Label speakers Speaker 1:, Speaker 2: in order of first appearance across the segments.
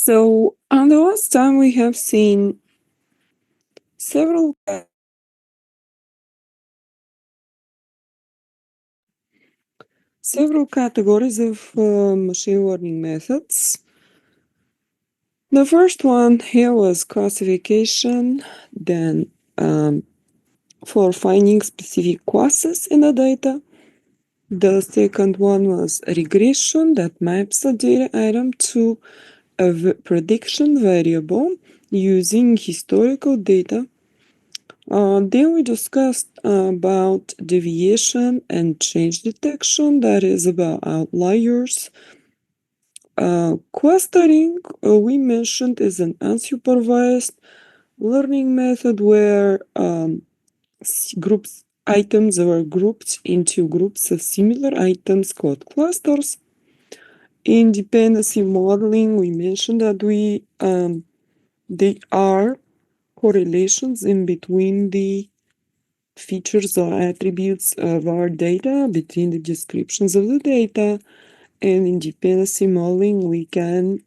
Speaker 1: So, on the last time we have seen several categories of machine learning methods. The first one here was classification, then for finding specific classes in the data. The second one was regression that maps a data item to a prediction variable using historical data. Then we discussed about deviation and change detection, that is about outliers. Clustering, we mentioned, is an unsupervised learning method where items were grouped into groups of similar items called clusters. In dependency modeling, we mentioned that they are correlations in between the features or attributes of our data, between the descriptions of the data, and in dependency modeling we can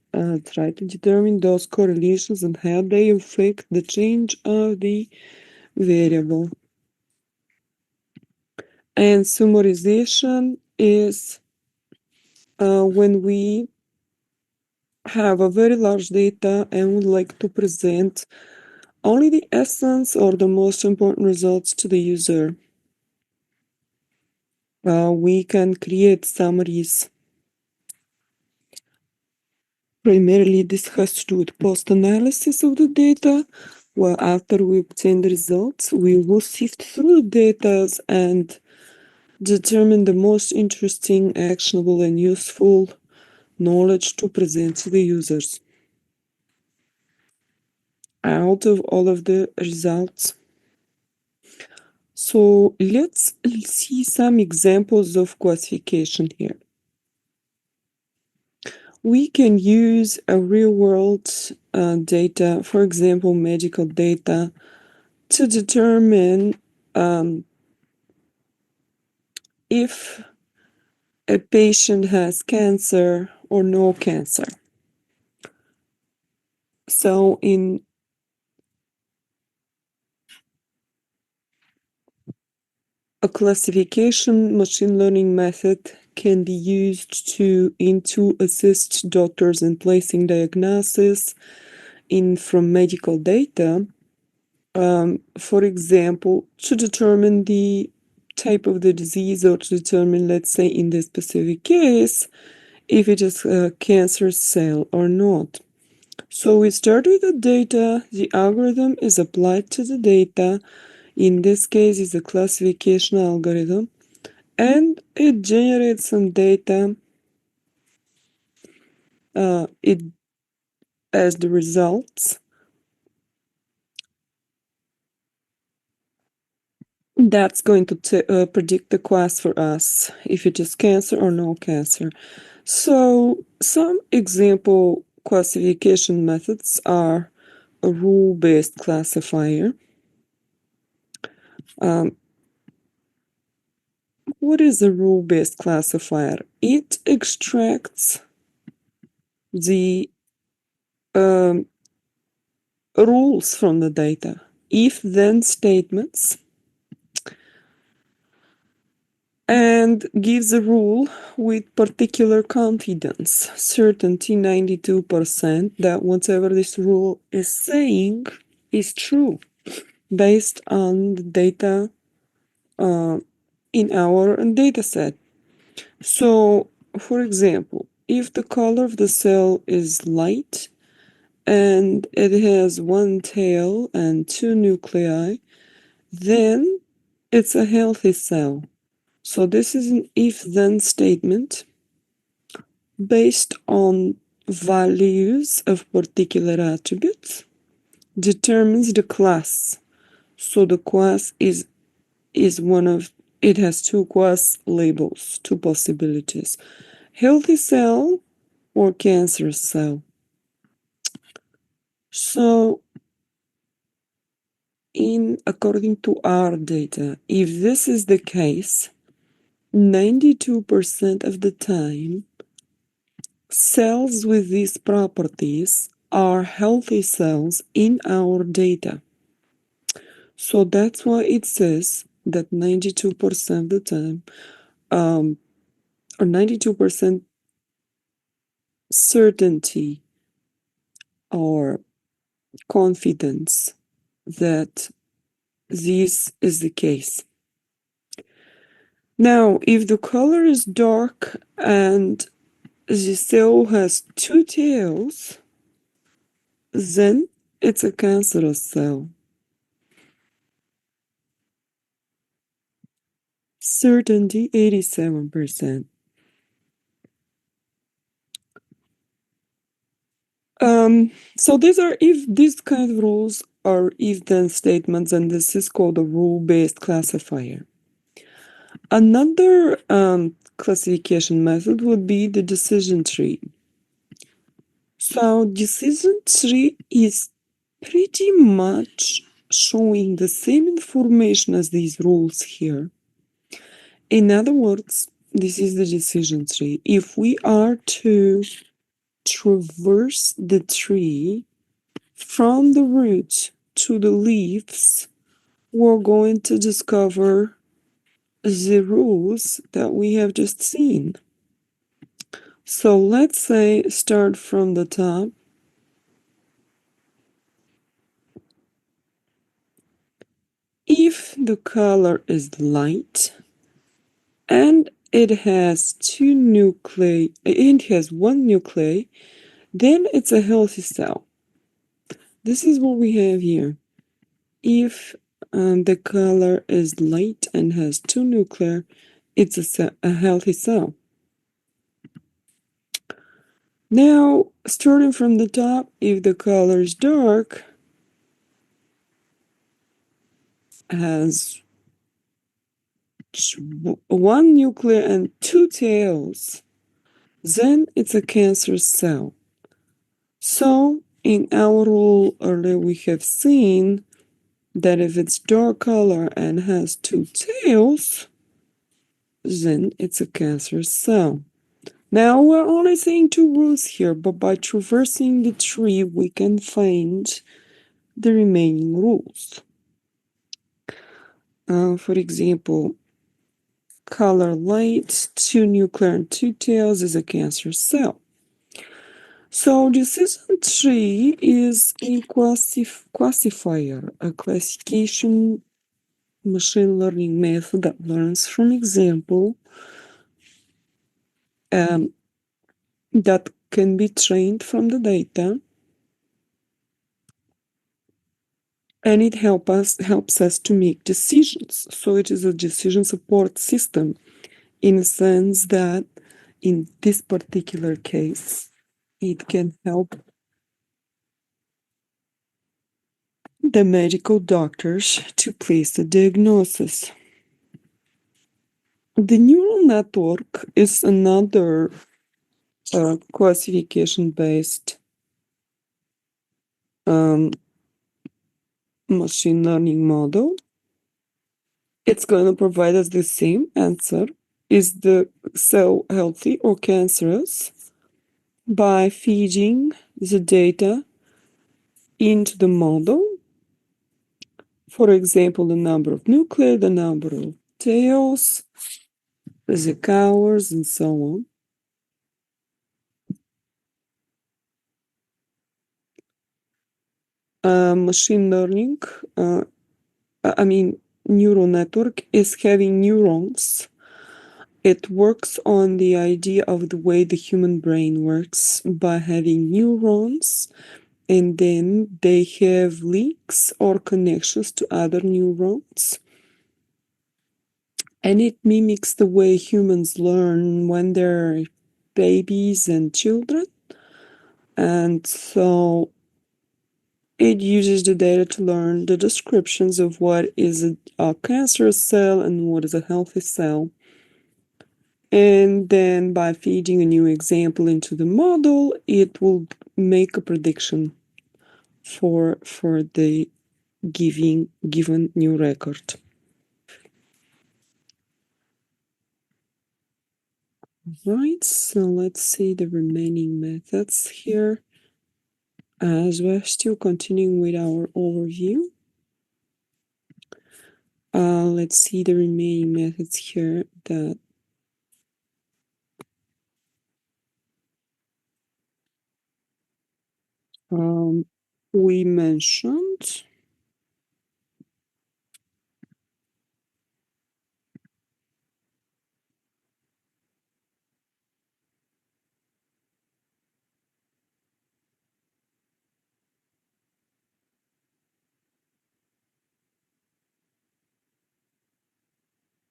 Speaker 1: try to determine those correlations and how they affect the change of the variable. And summarization is when we have a very large data and would like to present only the essence or the most important results to the user. We can create summaries. Primarily, this has to do with post-analysis of the data. Well, after we obtain the results, we will sift through the data and determine the most interesting, actionable, and useful knowledge to present to the users. Out of all of the results. So let's see some examples of classification here. We can use a real-world data, for example, medical data, to determine if a patient has cancer or no cancer. So in a classification machine learning method can be used to assist doctors in placing diagnosis from medical data. For example, to determine the type of the disease, or to determine, let's say in this specific case, if it is a cancer cell or not. So we start with the data, the algorithm is applied to the data, in this case it's a classification algorithm, and it generates some data as the results. That's going to predict the class for us, if it is cancer or no cancer. So some example classification methods are a rule-based classifier. What is a rule-based classifier? It extracts the rules from the data, if-then statements, and gives a rule with particular confidence, certainty 92%, that whatever this rule is saying is true based on the data in our data set. So, for example, if the color of the cell is light and it has one tail and two nuclei, then it's a healthy cell. So this is an if-then statement based on values of particular attributes, determines the class. So the class is one of, it has two class labels, two possibilities: healthy cell or cancer cell. So according to our data, if this is the case, 92% of the time Cells with these properties are healthy cells in our data. So that's why it says that 92% of the time, or 92% certainty or confidence that this is the case. Now, if the color is dark and the cell has two tails, then it's a cancerous cell. Certainty 87%. So these kind of rules are if-then statements, and this is called a rule-based classifier. Another classification method would be the decision tree. So decision tree is pretty much showing the same information as these rules here. In other words, this is the decision tree. If we are to traverse the tree from the root to the leaves, we're going to discover the rules that we have just seen. So let's say start from the top. If the color is light and it has one nuclei, then it's a healthy cell. This is what we have here. If the color is light and has two nuclei, it's a healthy cell. Now, starting from the top, if the color is dark, has one nucleus and two tails, then it's a cancer cell. So, in our rule earlier, we have seen that if it's dark color and has two tails, then it's a cancer cell. Now, we're only saying two rules here, but by traversing the tree, we can find the remaining rules. For example, color light, two nuclear and two tails is a cancer cell. So decision tree is a classifier, a classification machine learning method that learns from example that can be trained from the data, and it helps us to make decisions. So it is a decision support system in the sense that in this particular case, it can help the medical doctors to place a diagnosis. The neural network is another classification-based machine learning model. It's going to provide us the same answer. Is the cell healthy or cancerous? By feeding the data into the model. For example, the number of nuclei, the number of tails, the colors, and so on. Machine learning, neural network is having neurons. It works on the idea of the way the human brain works by having neurons, and then they have links or connections to other neurons. And it mimics the way humans learn when they're babies and children. And so it uses the data to learn the descriptions of what is a cancerous cell and what is a healthy cell. And then by feeding a new example into the model, it will make a prediction for the given new record. Right, so let's see the remaining methods here. As we're still continuing with our overview, let's see the remaining methods here that we mentioned.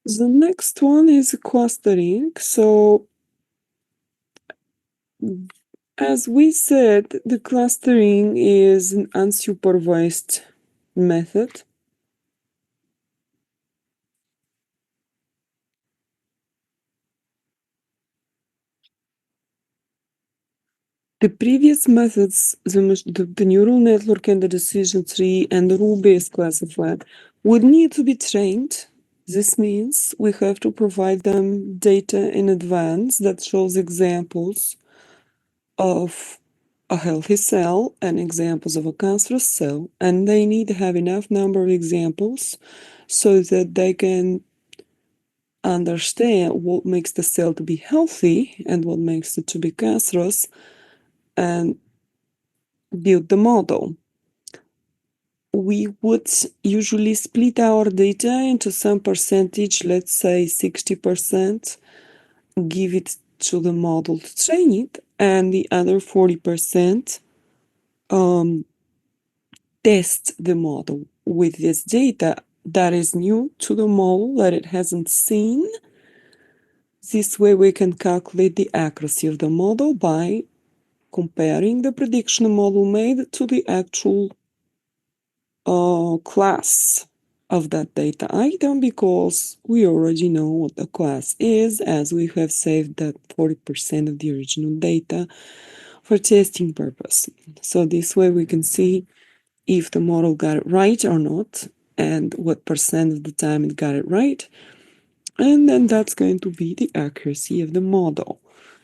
Speaker 1: The next one is clustering. So as we said, the clustering is an unsupervised method. The previous methods, the neural network and the decision tree and the rule-based classifier would need to be trained. This means we have to provide them data in advance that shows examples of a healthy cell and examples of a cancerous cell, and they need to have enough number of examples so that they can understand what makes the cell to be healthy and what makes it to be cancerous and build the model. We would usually split our data into some percentage, let's say 60%, give it to the model to train it, and the other 40% test the model with this data that is new to the model that it hasn't seen. This way we can calculate the accuracy of the model by comparing the prediction model made to the actual class of that data item, because we already know what the class is, as we have saved that 40% of the original data for testing purpose. So this way we can see if the model got it right or not, and what percent of the time it got it right. And then that's going to be the accuracy of the model.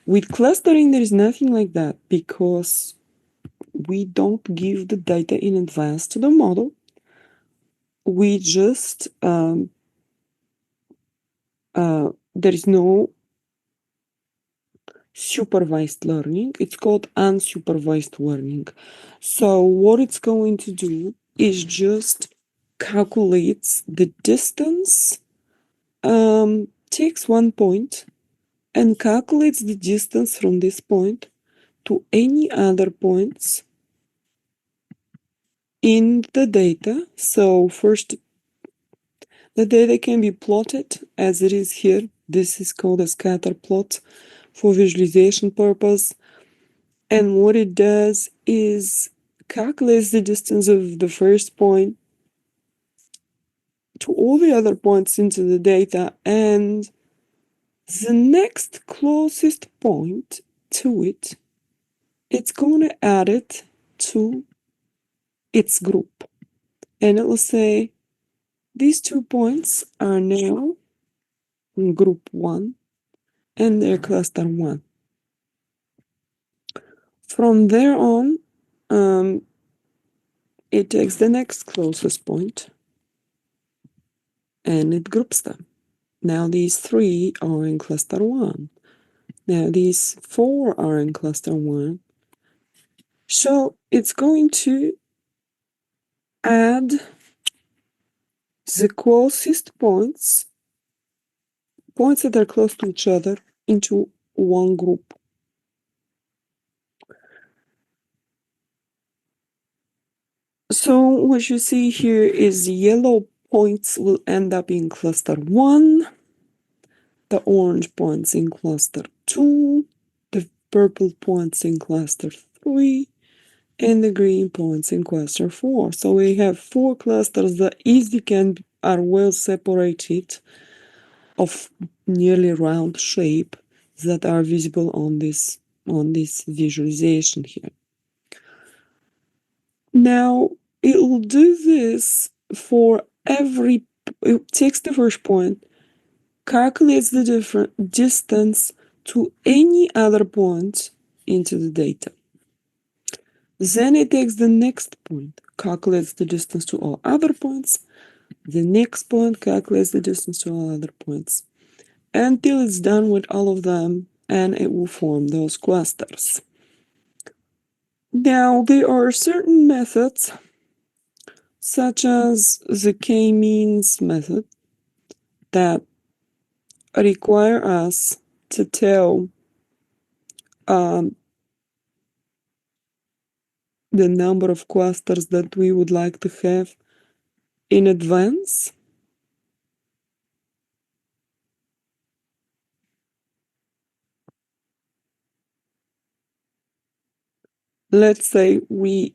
Speaker 1: With clustering, there is nothing like that, because we don't give the data in advance to the model. We just, there is no supervised learning. It's called unsupervised learning. So what it's going to do is just calculates the distance, takes one point and calculates the distance from this point to any other points in the data. So first, the data can be plotted as it is here. This is called a scatter plot for visualization purpose. And what it does is calculates the distance of the first point to all the other points into the data, and the next closest point to it, it's going to add it to its group. And it will say these 2 points are now in group 1 and they're cluster 1. From there on, it takes the next closest point and it groups them. Now these 3 are in cluster 1. Now these 4 are in cluster 1. So it's going to add the closest points that are close to each other, into one group. So what you see here is the yellow points will end up in cluster 1, the orange points in cluster 2, the purple points in cluster 3, and the green points in cluster 4. So we have 4 clusters that are well separated, of nearly round shape, that are visible on this visualization here. Now it will do this for it takes the first point, calculates the different distance to any other point into the data. Then it takes the next point, calculates the distance to all other points. The next point calculates the distance to all other points until it's done with all of them, and it will form those clusters. Now, there are certain methods, such as the k-means method, that require us to tell the number of clusters that we would like to have in advance. Let's say we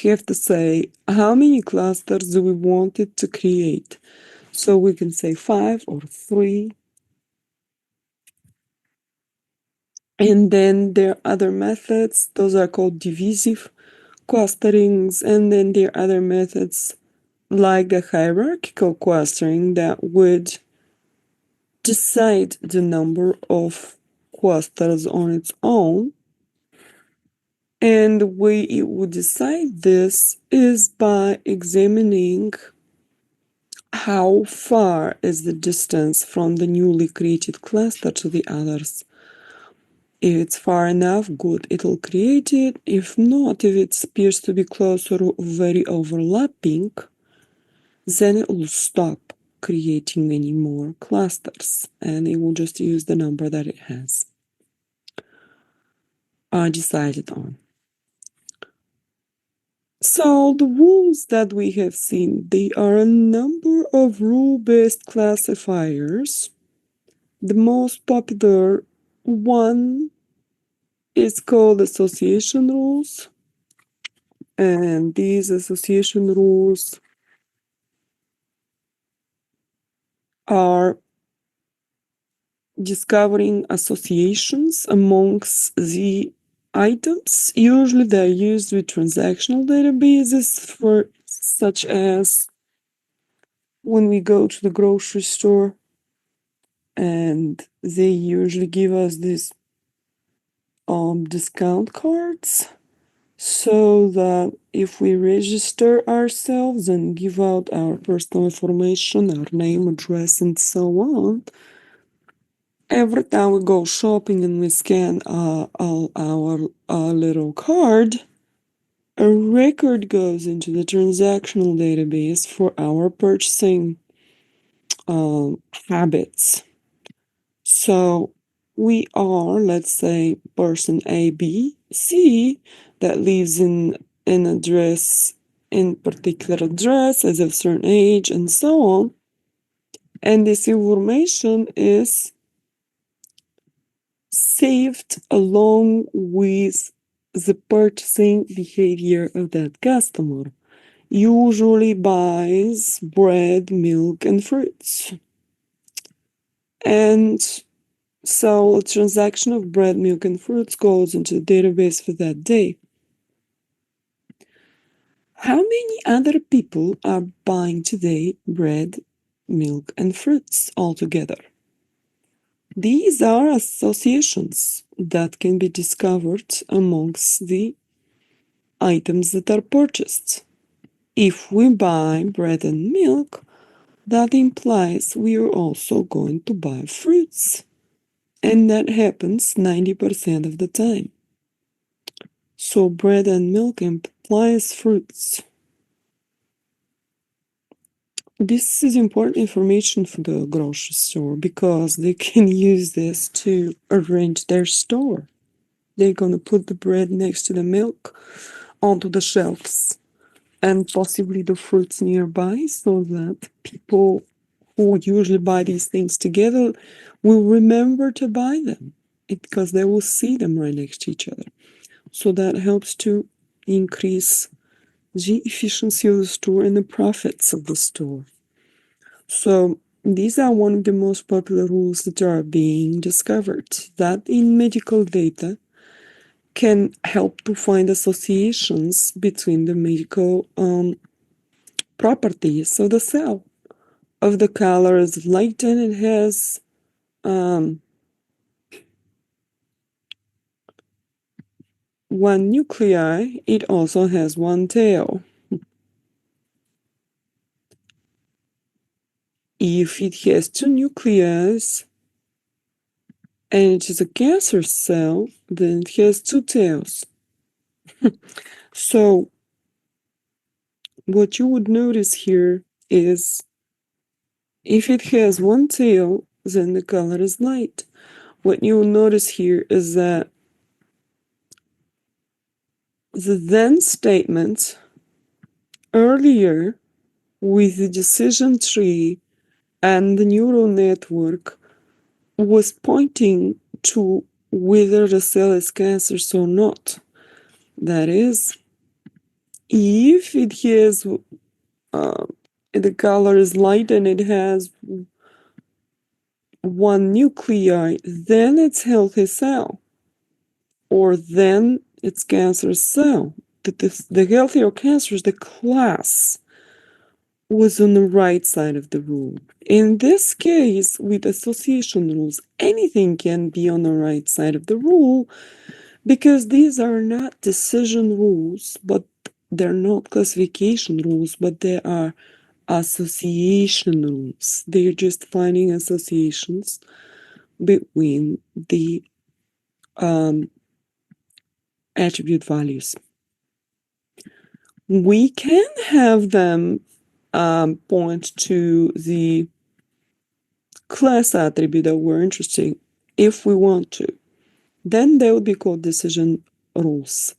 Speaker 1: have to say how many clusters do we want it to create. So we can say 5 or 3. And then there are other methods, those are called divisive clusterings. And then there are other methods like the hierarchical clustering that would decide the number of clusters on its own. And the way it would decide this is by examining how far is the distance from the newly created cluster to the others. If it's far enough, good, it'll create it. If not, if it appears to be close or very overlapping, then it will stop creating any more clusters and it will just use the number that it has decided on. So the rules that we have seen, they are a number of rule-based classifiers. The most popular one is called association rules. And these association rules are discovering associations amongst the items. Usually they're used with transactional databases, for such as when we go to the grocery store and they usually give us these discount cards, so that if we register ourselves and give out our personal information, our name, address, and so on, every time we go shopping and we scan our little card, a record goes into the transactional database for our purchasing habits. So we are, let's say, person A, B, C that lives in an address, in particular address, as of a certain age, and so on. And this information is saved along with the purchasing behavior of that customer. Usually buys bread, milk, and fruits. And so a transaction of bread, milk, and fruits goes into the database for that day. How many other people are buying today bread, milk, and fruits altogether? These are associations that can be discovered amongst the items that are purchased. If we buy bread and milk, that implies we are also going to buy fruits. And that happens 90% of the time. So bread and milk implies fruits. This is important information for the grocery store because they can use this to arrange their store. They're going to put the bread next to the milk onto the shelves and possibly the fruits nearby so that people who usually buy these things together will remember to buy them because they will see them right next to each other. So that helps to increase the efficiency of the store and the profits of the store. So these are one of the most popular rules that are being discovered, that in medical data can help to find associations between the medical properties of the cell. Of the color is light and it has one nuclei, it also has one tail. If it has two nuclei and it is a cancer cell, then it has two tails. So what you would notice here is if it has one tail, then the color is light. What you will notice here is that the then statement earlier with the decision tree and the neural network was pointing to whether the cell is cancerous or not. That is, if it has the color is light and it has one nuclei, then it's healthy cell, or then it's cancerous cell. The healthy or cancerous, the class was on the right side of the rule. In this case, with association rules, anything can be on the right side of the rule because these are not decision rules, but they're not classification rules, but they are association rules. They're just finding associations between the attribute values. We can have them point to the class attribute that we're interested in if we want to. Then they would be called decision rules.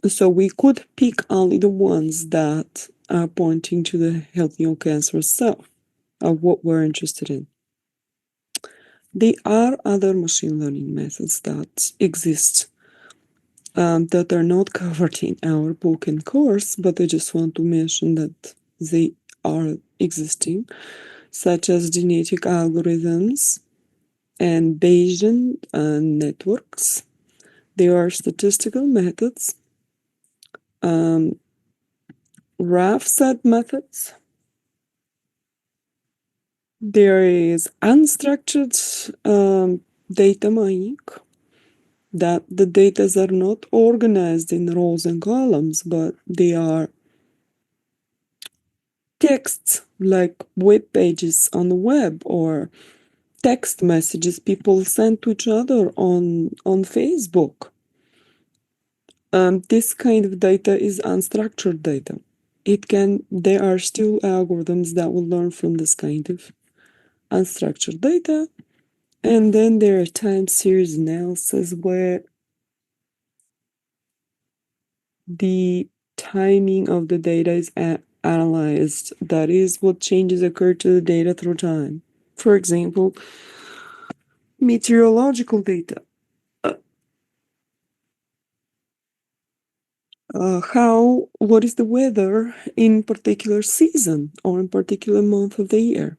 Speaker 1: So we could pick only the ones that are pointing to the healthy or cancerous cell of what we're interested in. There are other machine learning methods that exist that are not covered in our book and course, but I just want to mention that they are existing, such as genetic algorithms and Bayesian networks. There are statistical methods, RAF set methods. There is unstructured data mining, that the data are not organized in rows and columns, but they are texts like web pages on the web or text messages people send to each other on Facebook. This kind of data is unstructured data. There are still algorithms that will learn from this kind of unstructured data. And then there are time series analysis where the timing of the data is analyzed. That is what changes occur to the data through time. For example, meteorological data. What is the weather in particular season or in particular month of the year?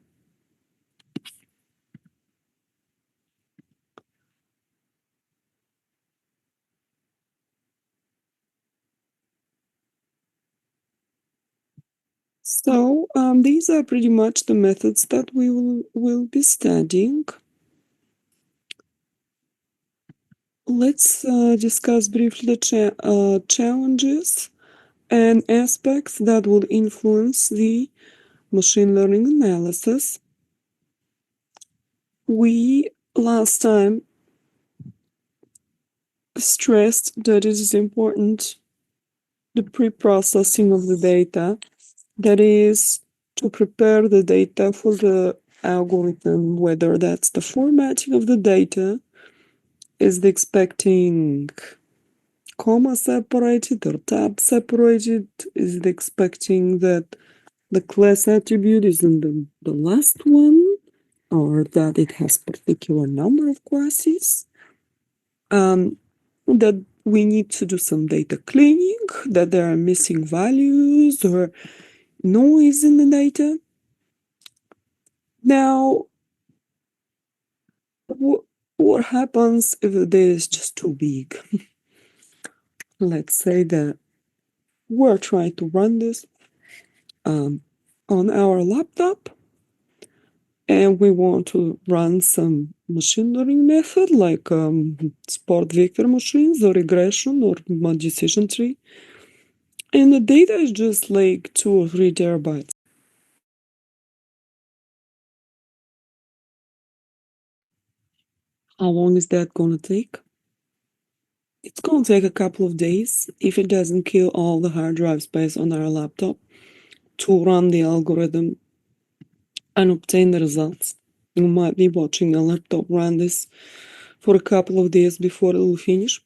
Speaker 1: So these are pretty much the methods that we will be studying. Let's discuss briefly challenges and aspects that will influence the machine learning analysis. We last time stressed that it is important the pre-processing of the data, that is to prepare the data for the algorithm, whether that's the formatting of the data, is the expecting comma separated or tab separated, is it expecting that the class attribute is in the last one, or that it has particular number of classes, that we need to do some data cleaning, that there are missing values or noise in the data. Now, what happens if the data is just too big? Let's say that we're trying to run this on our laptop, and we want to run some machine learning method like sport vector machines or regression or decision tree. And the data is just like 2 or 3 TB. How long is that gonna take? It's gonna take a couple of days if it doesn't kill all the hard drive space on our laptop to run the algorithm and obtain the results. You might be watching a laptop run this for a couple of days before it will finish.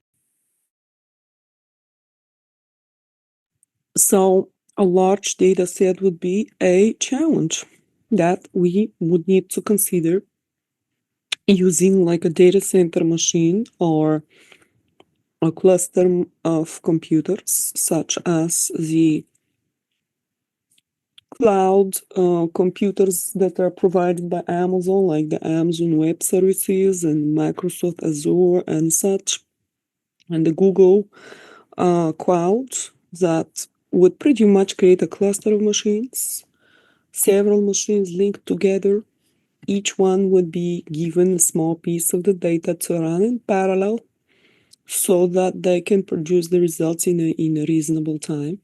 Speaker 1: So a large data set would be a challenge that we would need to consider using like a data center machine or a cluster of computers, such as the cloud computers that are provided by Amazon, like the Amazon Web Services and Microsoft Azure and such, and the Google Cloud that would pretty much create a cluster of machines, several machines linked together. Each one would be given a small piece of the data to run in parallel so that they can produce the results in a reasonable time.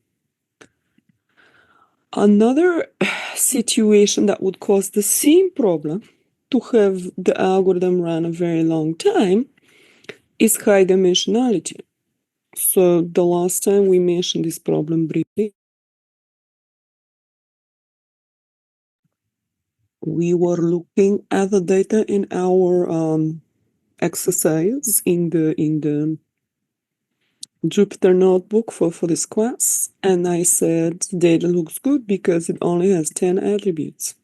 Speaker 1: Another situation that would cause the same problem to have the algorithm run a very long time is high dimensionality. So the last time we mentioned this problem briefly, we were looking at the data in our exercise in the Jupyter notebook for this class, and I said data looks good because it only has 10 attributes.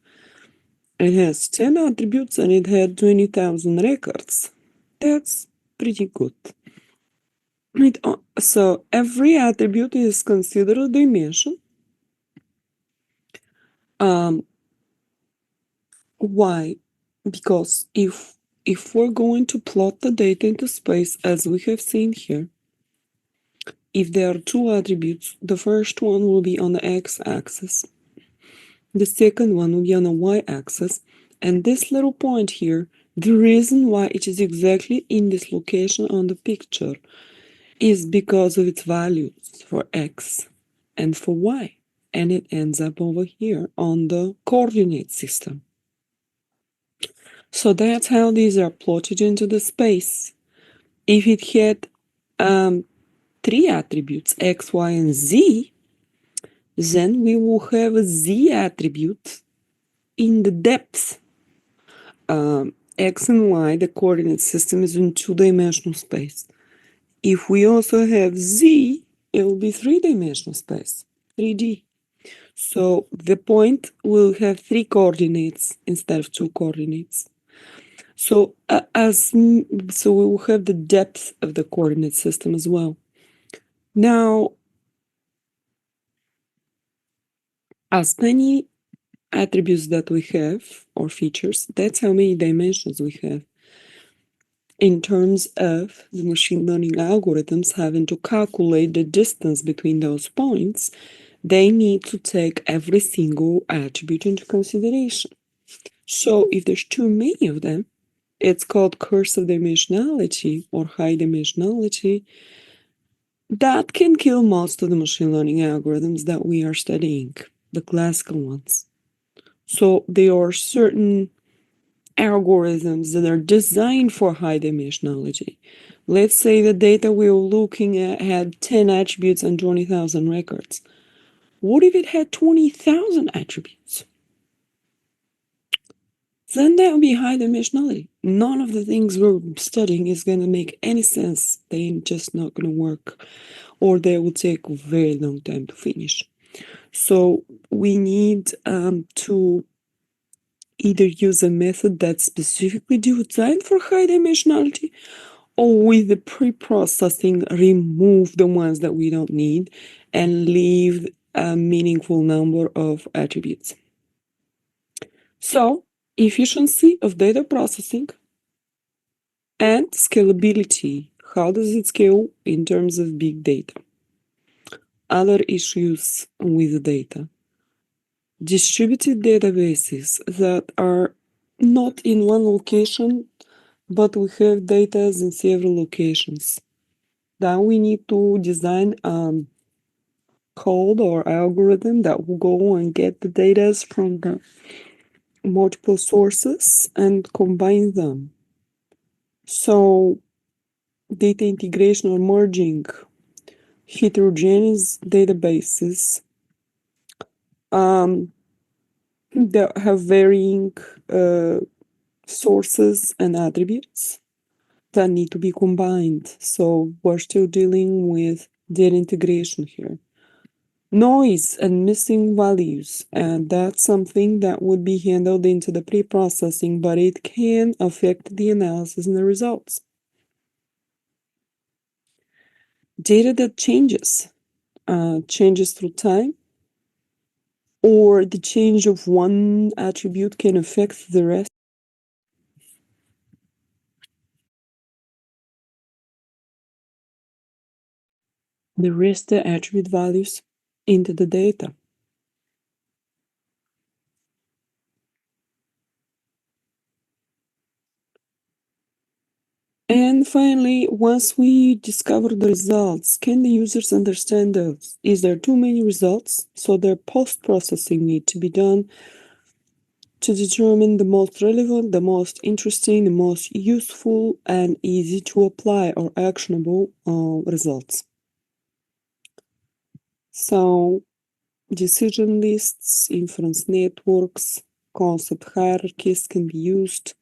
Speaker 1: It has 10 attributes and it had 20,000 records. That's pretty good. So every attribute is considered a dimension. Why? Because if we're going to plot the data into space as we have seen here, if there are 2 attributes, the first one will be on the x-axis, the second one will be on the y-axis, and this little point here, the reason why it is exactly in this location on the picture is because of its values for x and for y, and it ends up over here on the coordinate system. So that's how these are plotted into the space. If it had 3 attributes, x, y, and z, then we will have a z attribute in the depth. X and y, the coordinate system is in 2-dimensional space. If we also have z, it will be 3-dimensional space, 3D. So the point will have 3 coordinates instead of 2 coordinates. So so we will have the depth of the coordinate system as well. Now, as many attributes that we have, or features, that's how many dimensions we have. In terms of the machine learning algorithms having to calculate the distance between those points, they need to take every single attribute into consideration. So if there's too many of them, it's called curse of dimensionality or high dimensionality. That can kill most of the machine learning algorithms that we are studying, the classical ones. So there are certain algorithms that are designed for high dimensionality. Let's say the data we were looking at had 10 attributes and 20,000 records. What if it had 20,000 attributes? Then that would be high dimensionality. None of the things we're studying is going to make any sense. They're just not going to work, or they will take a very long time to finish. So we need to either use a method that's specifically designed for high dimensionality, or with the pre-processing, remove the ones that we don't need and leave a meaningful number of attributes. So, efficiency of data processing and scalability. How does it scale in terms of big data? Other issues with data. Distributed databases that are not in one location, but we have data in several locations. Then we need to design code or algorithm that will go and get the data from the multiple sources and combine them. So data integration or merging heterogeneous databases that have varying sources and attributes that need to be combined. So we're still dealing with data integration here. Noise and missing values, and that's something that would be handled into the pre-processing, but it can affect the analysis and the results. Data that changes through time, or the change of one attribute can affect the rest. The attribute values into the data. And finally, once we discover the results, can the users understand those? Is there too many results? So their post-processing need to be done to determine the most relevant, the most interesting, the most useful, and easy to apply or actionable results. So decision lists, inference networks, concept hierarchies can be used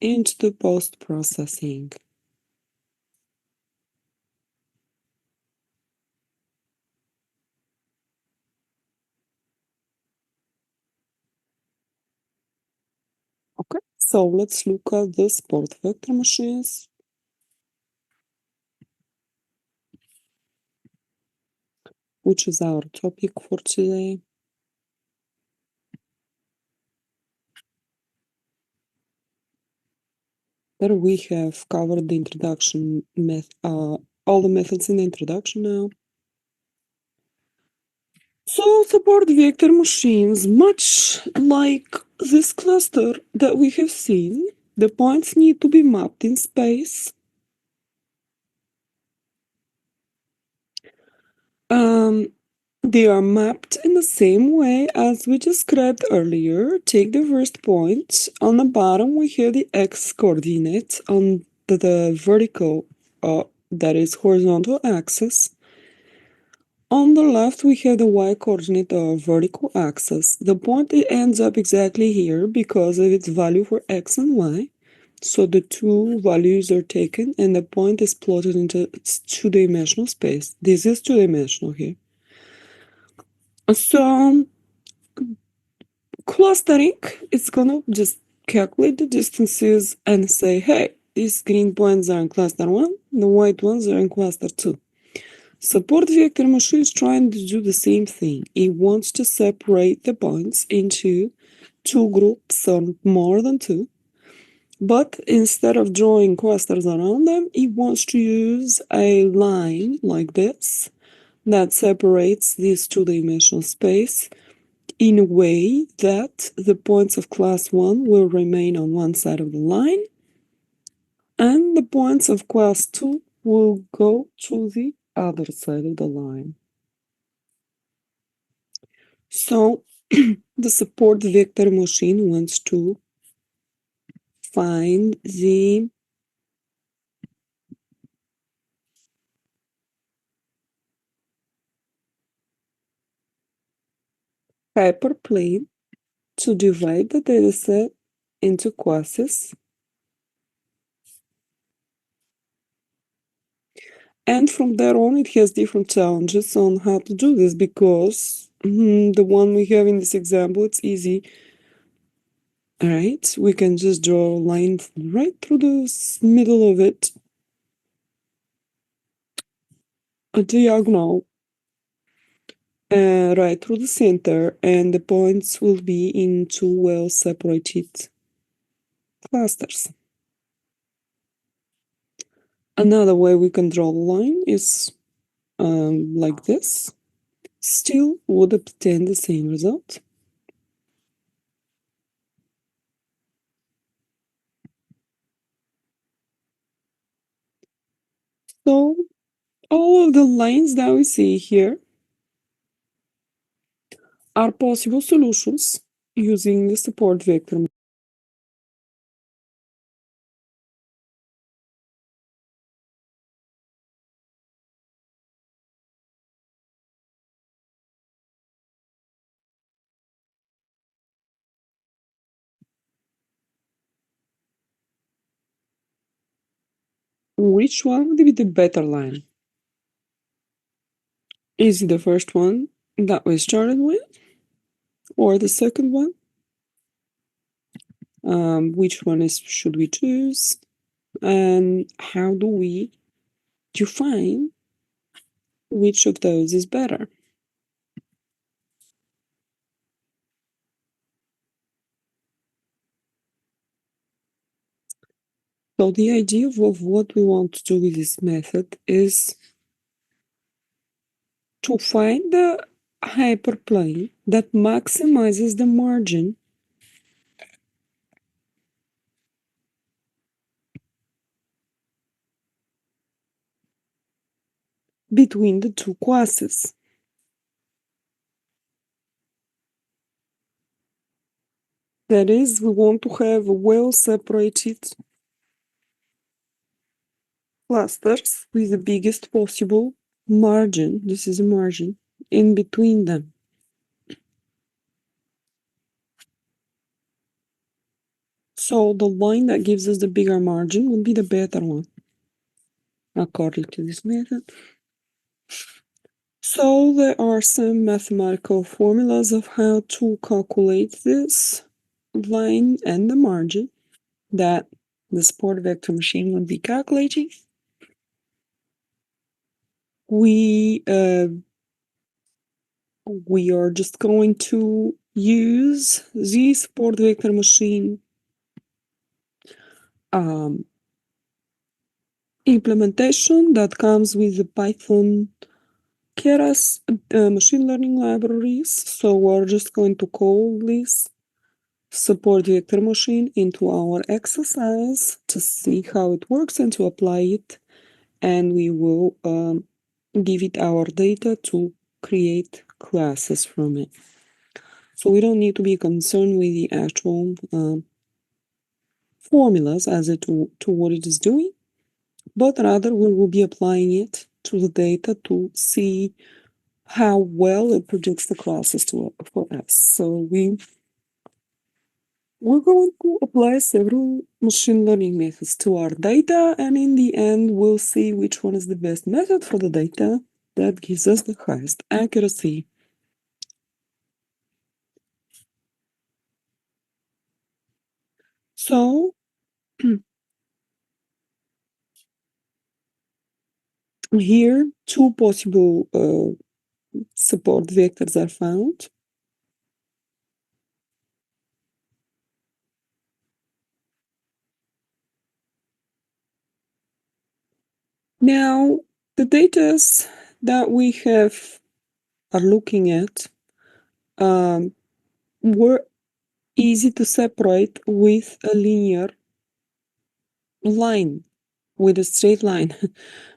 Speaker 1: into the post-processing. Okay, so let's look at the support vector machines, which is our topic for today. There we have covered the introduction all the methods in the introduction now. So support vector machines, much like this cluster that we have seen, the points need to be mapped in space. They are mapped in the same way as we described earlier. Take the first point. On the bottom, we have the x coordinate on the vertical, that is horizontal axis. On the left, we have the y-coordinate or vertical axis. The point it ends up exactly here because of its value for x and y. So the two values are taken and the point is plotted into two-dimensional space. This is two-dimensional here. So clustering is gonna just calculate the distances and say, hey, these green points are in cluster 1, the white ones are in cluster 2. Support vector machine is trying to do the same thing. It wants to separate the points into two groups or more than two. But instead of drawing clusters around them, it wants to use a line like this that separates this two-dimensional space in a way that the points of class 1 will remain on one side of the line and the points of class 2 will go to the other side of the line. So the support vector machine wants to find the hyperplane to divide the dataset into classes. And from there on, it has different challenges on how to do this because the one we have in this example, it's easy. All right, we can just draw a line right through the middle of it, a diagonal, right through the center, and the points will be in two well-separated clusters. Another way we can draw the line is like this. Still would obtain the same result. All of the lines that we see here are possible solutions using the support vector. Which one would be the better line? Is it the first one that we started with, or the second one? Which one should we choose? And how do we define which of those is better? So the idea of what we want to do with this method is to find the hyperplane that maximizes the margin between the two classes. That is, we want to have well-separated clusters with the biggest possible margin, this is a margin, in between them. So the line that gives us the bigger margin would be the better one, according to this method. So there are some mathematical formulas of how to calculate this line and the margin that the support vector machine would be calculating. We are just going to use the support vector machine implementation that comes with the Python Keras machine learning libraries. So we're just going to call this support vector machine into our exercise to see how it works and to apply it. And we will give it our data to create classes from it. So we don't need to be concerned with the actual formulas as to what it is doing, but rather we will be applying it to the data to see how well it predicts the classes for us. So we're going to apply several machine learning methods to our data, and in the end, we'll see which one is the best method for the data that gives us the highest accuracy. So here, two possible support vectors are found. Now, the data that we are looking at were easy to separate with a linear line, with a straight line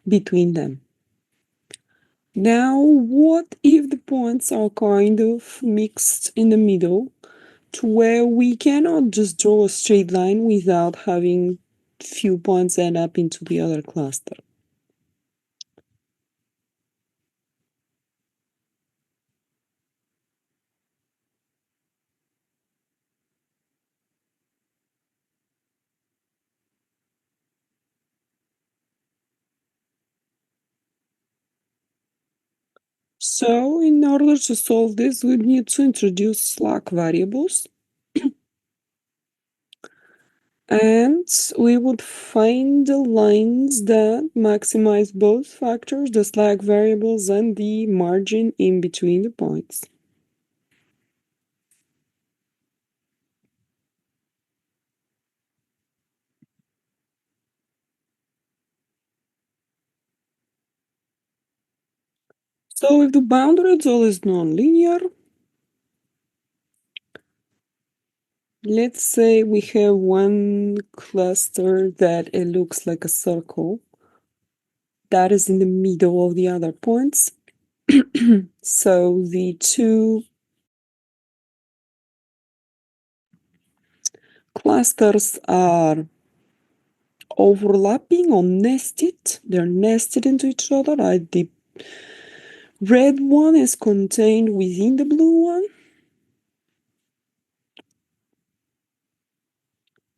Speaker 1: between them. Now, what if the points are kind of mixed in the middle to where we cannot just draw a straight line without having few points add up into the other cluster? So in order to solve this, we need to introduce slack variables. And we would find the lines that maximize both factors, the slack variables and the margin in between the points. So if the boundary result is nonlinear, let's say we have one cluster that it looks like a circle that is in the middle of the other points. So the two clusters are overlapping or nested. They're nested into each other. The red one is contained within the blue one.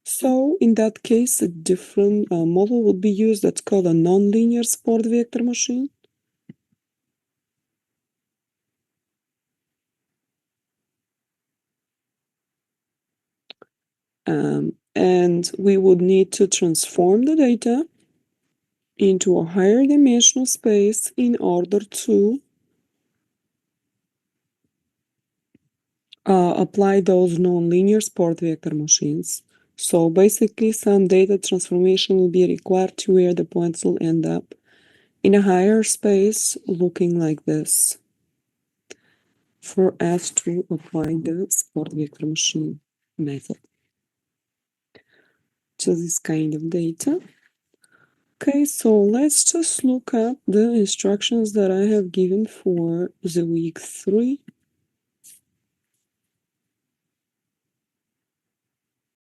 Speaker 1: So in that case, a different model would be used that's called a nonlinear support vector machine. And we would need to transform the data into a higher dimensional space in order to apply those nonlinear support vector machines. So basically, some data transformation will be required to where the points will end up in a higher space looking like this for us to apply the support vector machine method to this kind of data. Okay, so let's just look at the instructions that I have given for the week 3